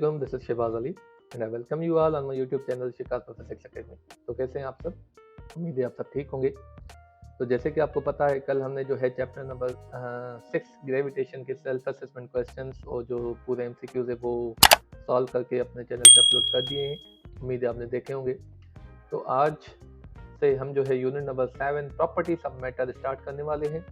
Assalamualaikum, this is Shehbaz Ali and I welcome you all on my YouTube channel शिकास Physics Academy। तो कैसे हैं आप सब? उम्मीद है आप सब ठीक होंगे। तो जैसे कि आपको पता है कल हमने जो है चैप्टर नंबर 6 ग्रेविटेशन के सेल्फ असेसमेंट क्वेश्चंस और जो पूरे MCQs है वो सॉल्व करके अपने चैनल पे अपलोड कर दिए हैं। उम्मीद है आपने देखे होंगे। तो आज से हम जो है unit number 7 properties of matter start करने वाले हैं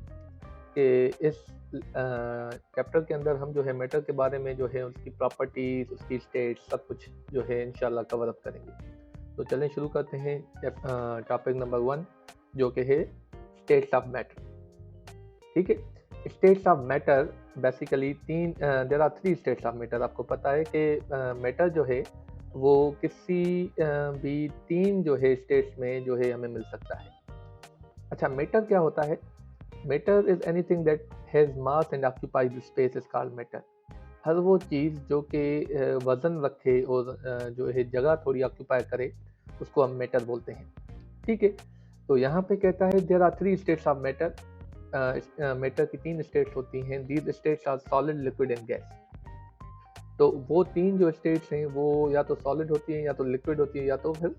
कि इस चैप्टर के अंदर हम जो है मैटर के बारे में जो है उसकी प्रॉपर्टीज, उसकी स्टेट, सब कुछ जो है इंशाल्लाह कवर अप करेंगे। तो चलें शुरू करते हैं टॉपिक नंबर 1 जो कि है स्टेट्स ऑफ मैटर। ठीक है, states of matter basically there are 3 states of matter. आपको पता है कि मैटर जो है वो किसी भी 3 जो है स्टेट्स में जो है हमें मिल सकता है। अच्छा, मैटर क्या होता है? Matter is anything that has mass and occupies space is called matter. हर वो चीज़ जो कि वजन रखे और जो है जगह थोड़ी ऑक्यूपाई करे उसको हम मैटर बोलते हैं। ठीक है, तो यहाँ पे कहता है there are 3 states of matter. Matter की 3 स्टेट्स होती हैं। These states are solid, liquid and gas. तो वो 3 जो स्टेट्स हैं वो या तो सॉलिड होती हैं, या तो लिक्विड होती है, या तो फिर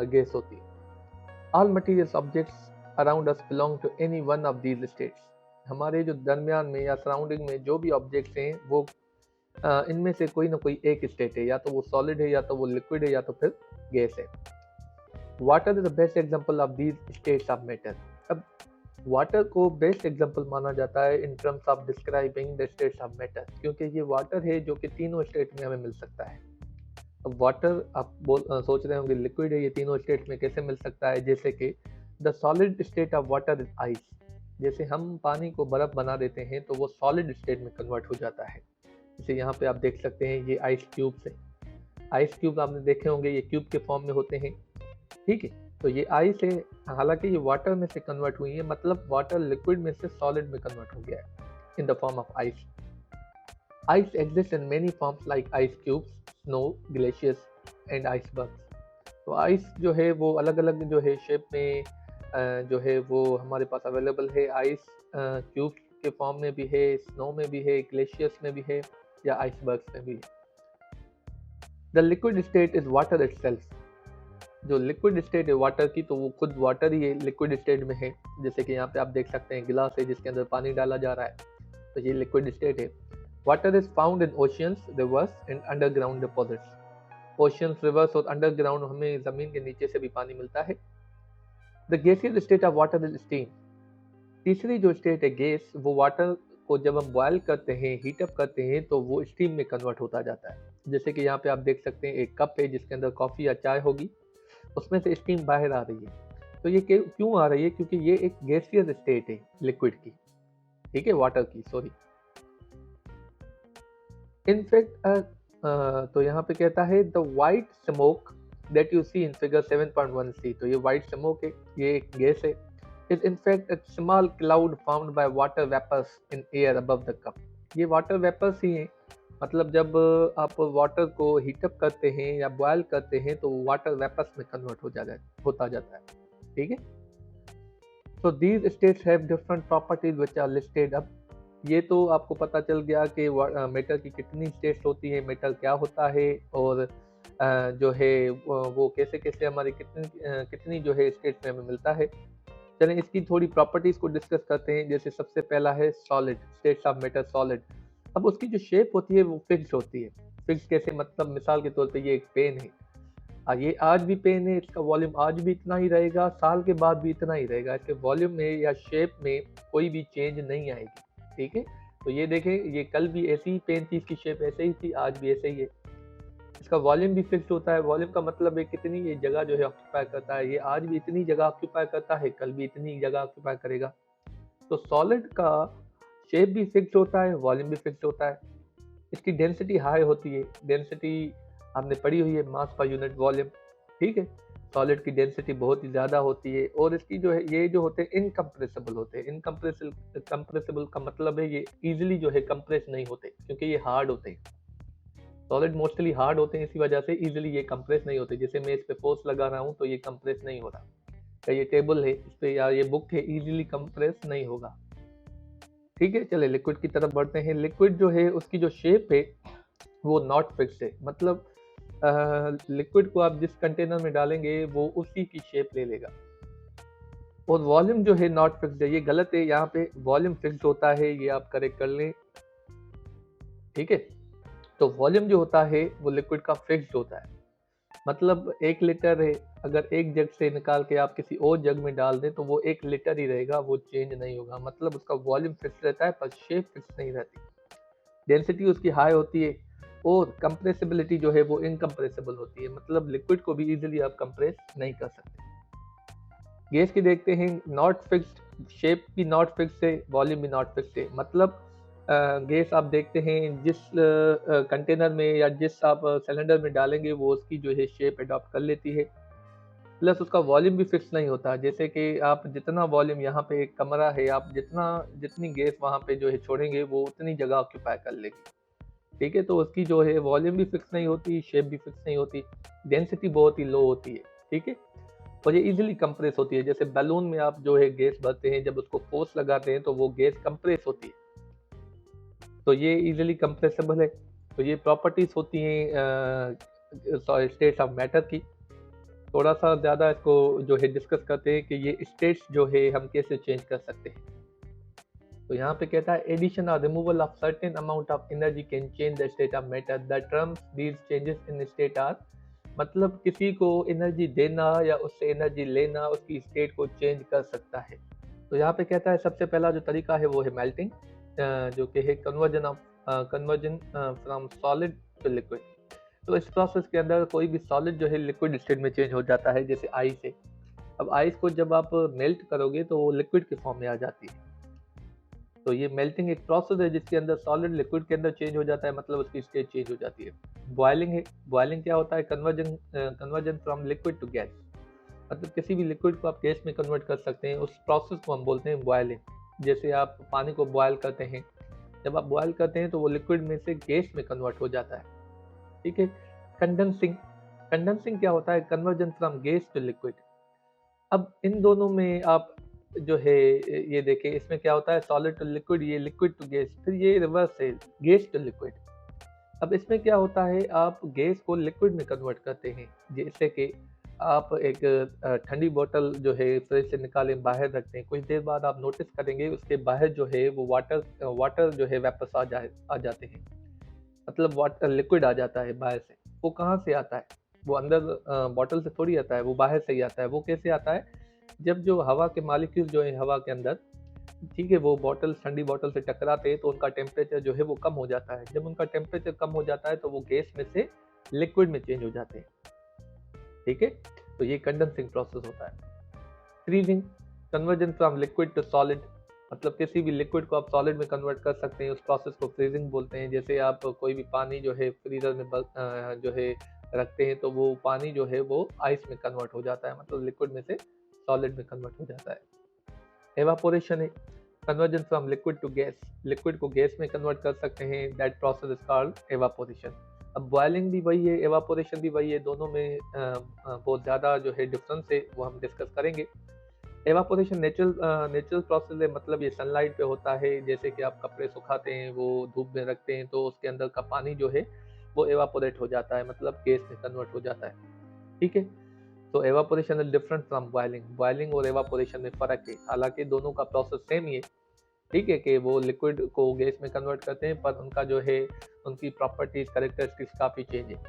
गैस होती है। All materials objects around us belong to any one of these states. हमारे जो दरमियान में या सराउंडिंग में जो भी ऑब्जेक्ट्स हैं वो इनमें से कोई ना कोई एक स्टेट है, या तो वो सॉलिड है, या तो वो लिक्विड है, या तो फिर गैस है। Water is the best example of these states of matter. अब वाटर को बेस्ट एग्जांपल माना जाता है in terms of describing the states of matter, क्योंकि ये वाटर है जो कि तीनों स्टेट में हमें मिल सकता है। अब वाटर आप सोच रहे होंगे लिक्विड है, ये तीनों स्टेट में कैसे मिल सकता है? जैसे कि the solid state of water is ice. जैसे हम पानी को बर्फ बना देते हैं तो वो सॉलिड स्टेट में कन्वर्ट हो जाता है। जैसे यहाँ पे आप देख सकते हैं ये आइस क्यूब्स है। आइस क्यूब आपने देखे होंगे, ये क्यूब के फॉर्म में होते हैं। ठीक है, तो ये आइस है, हालांकि ये वाटर में से कन्वर्ट हुई है, मतलब वाटर लिक्विड में से सॉलिड में कन्वर्ट हो गया है in the form of ice. Ice exist in many forms like ice cubes, snow, glaciers and icebergs. तो आइस जो है वो अलग अलग जो है शेप में जो है वो हमारे पास अवेलेबल है। आइस क्यूब के फॉर्म में भी है, स्नो में भी है, ग्लेशियर्स में भी है, या आइसबर्ग्स में भी है। The liquid state is water itself. जो लिक्विड स्टेट है वाटर की, तो वो खुद वाटर ही लिक्विड स्टेट में है। जैसे कि यहाँ पे आप देख सकते हैं गिलास है जिसके अंदर पानी डाला जा रहा है, तो ये लिक्विड स्टेट है। Water is found in oceans, reverse and underground deposits. Oceans, reverse और अंडरग्राउंड हमें जमीन के नीचे से भी पानी मिलता है। The gaseous state of water is steam. तीसरी जो स्टेट है गैस, वो वाटर को जब हम बॉयल करते हैं, हीटअप करते हैं, तो वो स्टीम में कन्वर्ट होता जाता है। जैसे कि यहाँ पे आप देख सकते हैं एक कप है जिसके अंदर कॉफ़ी या चाय होगी, उसमें से स्टीम बाहर आ रही है। तो ये क्यों आ रही है? क्योंकि ये एक गैसियस स्टेट है लिक्विड की, ठीक है, वाटर की, सॉरी। इनफैक्ट तो यहाँ पे कहता है the white smoke that you see in figure 7.1c। तो ये वाइट स्मोक है, ये एक गैस है। Is in fact a small cloud found by water vapours in air above the cup. ये वाटर वेपर्स ही हैं, मतलब जब आप वाटर को हीटअप करते हैं या बॉयल करते हैं तो वाटर वेपर्स में कन्वर्ट होता जाता है। ठीक है, so these states have different properties which are listed up। ये तो आपको पता चल गया कि मैटर की कितनी स्टेट्स होती है, मैटर क्या होता है, और जो है वो कैसे कैसे हमारी कितनी जो है स्टेट्स में हमें मिलता है। चलें इसकी थोड़ी प्रॉपर्टीज को डिस्कस करते हैं। जैसे सबसे पहला है solid, states of matter solid. अब उसकी जो शेप होती है वो फिक्स्ड होती है। फिक्स्ड कैसे? मतलब मिसाल के तौर पे ये एक पेन है, ये आज भी पेन है, इसका वॉल्यूम आज भी इतना ही रहेगा, साल के बाद भी इतना ही रहेगा, इसके वॉल्यूम में या शेप में कोई भी चेंज नहीं आएगी। ठीक है, तो ये देखें, ये कल भी ऐसी ही पेन थी, इसकी शेप ऐसे ही थी, आज भी ऐसे ही है। इसका वॉल्यूम भी फिक्स्ड होता है। वॉल्यूम का मतलब है कितनी ये जगह जो है ऑक्यूपाई करता है। ये आज भी इतनी जगह ऑक्यूपाई करता है, कल भी इतनी जगह ऑक्यूपाई करेगा। तो सॉलिड का शेप भी फिक्स्ड होता है, वॉल्यूम भी फिक्स्ड होता है। इसकी डेंसिटी हाई होती है। डेंसिटी आपने पढ़ी हुई है, मास पर यूनिट वॉल्यूम। ठीक है, सॉलिड की डेंसिटी बहुत ही ज़्यादा होती है, और इसकी जो है ये जो होते हैं इनकम्प्रेसिबल होते हैं। इनकम्प्रेसिबल का मतलब है ये इजीली जो है कंप्रेस नहीं होते, क्योंकि ये हार्ड होते हैं। सॉलिड मोस्टली हार्ड होते हैं, इसी वजह से इजीली ये कंप्रेस नहीं होते। जैसे मैं इस पे फोर्स लगा रहा हूँ तो ये कंप्रेस नहीं हो रहा, या ये टेबल है इस पे या ये बुक है, इजीली कंप्रेस नहीं होगा। ठीक है, चले लिक्विड की तरफ बढ़ते हैं। लिक्विड जो है उसकी जो शेप है वो नॉट फिक्स्ड है, मतलब लिक्विड को आप जिस कंटेनर में डालेंगे वो उसी की शेप ले लेगा। और वॉल्यूम जो है नॉट फिक्स्ड है, ये गलत है, यहाँ पे वॉल्यूम फिक्स्ड होता है, ये आप करेक्ट कर लें, ठीक है। तो वॉल्यूम जो होता है वो लिक्विड का फिक्स्ड होता है, मतलब 1 लीटर है, अगर एक जग से निकाल के आप किसी और जग में डाल दें तो वो 1 लीटर ही रहेगा, वो चेंज नहीं होगा, मतलब उसका वॉल्यूम फिक्स रहता है पर शेप फिक्स नहीं रहती। डेंसिटी उसकी हाई होती है और कंप्रेसिबिलिटी जो है वो इनकम्प्रेसिबल होती है, मतलब लिक्विड को भी इजीली आप कंप्रेस नहीं कर सकते। गैस की देखते हैं, नॉट फिक्स्ड, शेप भी नॉट फिक्स्ड है, वॉल्यूम भी नॉट फिक्स्ड है, मतलब गैस आप देखते हैं जिस कंटेनर में या जिस आप सिलेंडर में डालेंगे वो उसकी जो है शेप अडॉप्ट कर लेती है, प्लस उसका वॉल्यूम भी फिक्स नहीं होता। जैसे कि आप जितना वॉल्यूम, यहाँ पे एक कमरा है, आप जितनी गैस वहाँ पे जो है छोड़ेंगे वो उतनी जगह ऑक्यूपाई कर लेगी, ठीक है। तो उसकी जो है वॉल्यूम भी फिक्स नहीं होती, शेप भी फिक्स नहीं होती, डेंसिटी बहुत ही लो होती है, ठीक है। और ये इजीली कंप्रेस होती है, जैसे बैलून में आप जो है गैस भरते हैं, जब उसको फोर्स लगाते हैं तो वो गैस कंप्रेस होती है, तो ये इजीली कंप्रेसेबल है। तो ये प्रॉपर्टीज होती हैं स्टेट्स ऑफ मैटर की। थोड़ा सा ज़्यादा इसको जो है डिस्कस करते हैं कि ये स्टेट्स जो है हम कैसे चेंज कर सकते हैं। तो यहाँ पे कहता है एडिशन और removal of certain amount of energy can change the state of matter, the terms these changes in state are, मतलब किसी को एनर्जी देना या उससे एनर्जी लेना उसकी स्टेट को चेंज कर सकता है। तो यहाँ पे कहता है सबसे पहला जो तरीका है वो है मेल्टिंग, जो कि है conversion from solid to liquid. तो इस प्रोसेस के अंदर कोई भी सॉलिड जो है लिक्विड स्टेट में चेंज हो जाता है, जैसे आइस है। अब आइस को जब आप मेल्ट करोगे तो वो लिक्विड के फॉर्म में आ जाती है। तो ये मेल्टिंग एक प्रोसेस है जिसके अंदर सॉलिड लिक्विड के अंदर चेंज हो जाता है, मतलब उसकी स्टेट चेंज हो जाती है। बॉइलिंग है, बॉइलिंग क्या होता है, conversion from liquid to gas, मतलब किसी भी लिक्विड को आप गैस में कन्वर्ट कर सकते हैं, उस प्रोसेस को हम बोलते हैं बॉइलिंग। जैसे आप पानी को बॉयल करते हैं, जब आप बॉयल करते हैं तो वो लिक्विड में से गैस में कन्वर्ट हो जाता है, ठीक है। कंडेंसिंग, कंडेंसिंग क्या होता है, conversion from gas to liquid. अब इन दोनों में आप जो है ये देखें, इसमें क्या होता है, सॉलिड टू लिक्विड, ये लिक्विड टू गैस, फिर ये रिवर्स है, गैस टू लिक्विड। अब इसमें क्या होता है, आप गैस को लिक्विड में कन्वर्ट करते हैं, जैसे कि आप एक ठंडी बोतल जो है फ्रिज से निकालें, बाहर रखते हैं, कुछ देर बाद आप नोटिस करेंगे उसके बाहर जो है वो वाटर जो है वापस आ जाते हैं, मतलब वाटर लिक्विड आ जाता है बाहर से। वो कहाँ से आता है, वो अंदर बॉटल से थोड़ी आता है, वो बाहर से ही आता है। वो कैसे आता है, जब जो हवा के मालिक्यूल जो है हवा के अंदर, ठीक है, वो बॉटल ठंडी बॉटल से टकराते हैं तो उनका टेम्परेचर जो है वो कम हो जाता है। जब उनका टेम्परेचर कम हो जाता है तो वो गैस में से लिक्विड में चेंज हो जाते हैं, ठीक है। तो ये कंडेंसिंग प्रोसेस होता है। Freezing, conversion from liquid to solid, मतलब किसी भी लिक्विड को आप सॉलिड में कन्वर्ट कर सकते हैं, उस प्रोसेस को फ्रीजिंग बोलते हैं। जैसे आप कोई भी पानी जो है फ्रीजर में जो है रखते हैं तो वो पानी जो है वो आइस में कन्वर्ट हो जाता है, मतलब लिक्विड में से सॉलिड में कन्वर्ट हो जाता है। एवापोरेशन है, conversion from liquid to gas, liquid को गैस में कन्वर्ट कर सकते हैं, that process is called evaporation. अब बॉइलिंग भी वही है, एवापोरेशन भी वही है, दोनों में बहुत ज़्यादा जो है डिफरेंस है, वो हम डिस्कस करेंगे। एवापोरेशन नेचुरल प्रोसेस है, मतलब ये सनलाइट पे होता है, जैसे कि आप कपड़े सुखाते हैं, वो धूप में रखते हैं तो उसके अंदर का पानी जो है वो एवापोरेट हो जाता है, मतलब गैस में कन्वर्ट हो जाता है, ठीक है। तो evaporation is different from boiling, boiling और एवापोरेशन में फ़र्क है, हालांकि दोनों का प्रोसेस सेम ही है, ठीक है, कि वो लिक्विड को गैस में कन्वर्ट करते हैं, पर उनका जो है उनकी प्रॉपर्टीज कैरेक्टरिस्टिक्स काफ़ी चेंज है।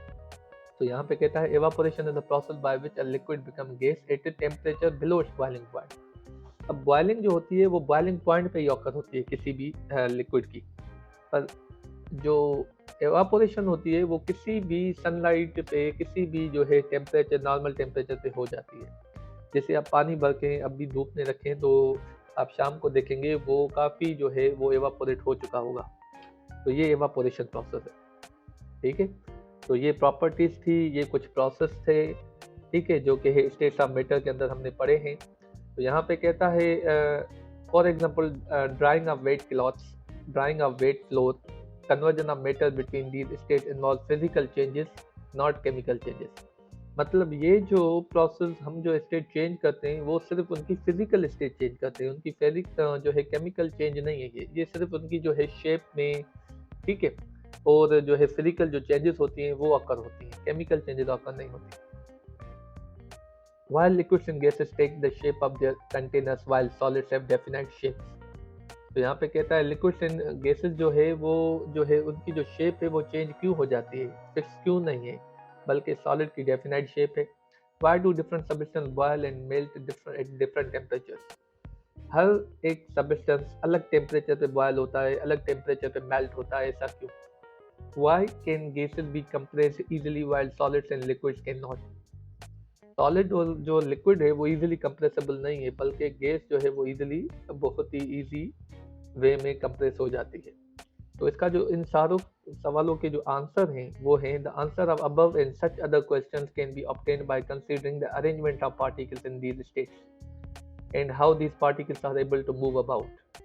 तो यहाँ पे कहता है evaporation is the process by which a liquid become gas at a temperature below it's boiling point. अब बॉइलिंग जो होती है वो बॉइलिंग पॉइंट पे ही ऑकर होती है किसी भी लिक्विड की, पर जो एवापोरेशन होती है वो किसी भी सनलाइट पे, किसी भी जो है टेम्परेचर, नॉर्मल टेम्परेचर पे हो जाती है। जैसे आप पानी भर के अभी धूप में रखें तो आप शाम को देखेंगे वो काफ़ी जो है वो एवापोरेट हो चुका होगा, तो ये एवापोरेशन प्रोसेस है, ठीक है। तो ये प्रॉपर्टीज थी, ये कुछ प्रोसेस थे, ठीक है, जो कि स्टेट्स ऑफ मैटर के अंदर हमने पढ़े हैं। तो यहाँ पे कहता है for example drying of wet clothes, drying of wet cloth, conversion of matter between these state involve physical changes not chemical changes, मतलब ये जो प्रोसेस हम जो स्टेट चेंज करते हैं वो सिर्फ उनकी फिजिकल स्टेट चेंज करते हैं, उनकी जो है केमिकल चेंज नहीं है, ये सिर्फ उनकी जो है शेप में, ठीक है, और जो है फिजिकल जो चेंजेस होती हैं वो अकर होती हैं, केमिकल चेंजेस अकर नहीं होती। While liquids and gases take the shape of their containers while solids have definite shapes. तो यहाँ पे कहता है लिक्विड्स एंड गैसेस जो है वो जो है उनकी जो शेप है वो चेंज क्यों हो जाती है, फिक्स क्यों नहीं है, बल्कि सॉलिड की डेफिनाइट शेप है। Why do different substances boil and melt at different temperatures? हर एक सब्सटेंस अलग टेम्परेचर पे बॉयल होता है, अलग टेम्परेचर पे मेल्ट होता है, ऐसा क्यों? Why can gases be compressed easily while solids and liquids cannot? Solid और जो लिक्विड है वो इजीली कंप्रेसेबल नहीं है, बल्कि गैस जो है वो इजीली बहुत ही इजी वे में कंप्रेस हो जाती है। तो इसका जो इन सारों सवालों के जो आंसर हैं वो हैं the answer of above and such other questions can be obtained by considering the arrangement of particles in these states and how these particles are able to move about.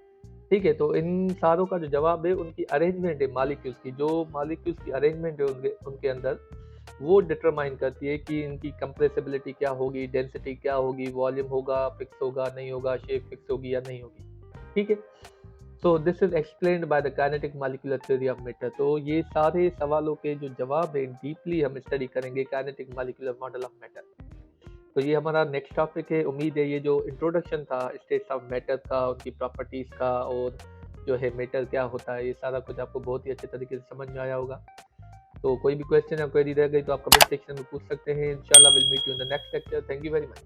ठीक है, तो इन सारों का जो जवाब है उनकी अरेंजमेंट है मॉलिक्यूल्स की, जो मॉलिक्यूल्स की अरेंजमेंट है उनके अंदर वो डिटरमाइन करती है कि इनकी कंप्रेसिबिलिटी क्या होगी, डेंसिटी क्या होगी, वॉल्यूम होगा, फिक्स होगा, नहीं होगा, शेप फिक्स होगी या नहीं होगी। ठीक है, so this is explained by the kinetic molecular theory of matter. तो ये सारे सवालों के जो जवाब है डीपली हम स्टडी करेंगे kinetic molecular model of matter. तो ये हमारा नेक्स्ट टॉपिक है। उम्मीद है ये जो इंट्रोडक्शन था स्टेट्स ऑफ मैटर का, उनकी प्रॉपर्टीज का और जो है मैटर क्या होता है, ये सारा कुछ आपको बहुत ही अच्छे तरीके से समझ में आया होगा। तो कोई भी क्वेश्चन या क्वेरी रह गई तो आप कमेंट सेक्शन में पूछ सकते हैं। इंशाल्लाह will meet you in the next lecture. Thank you very much.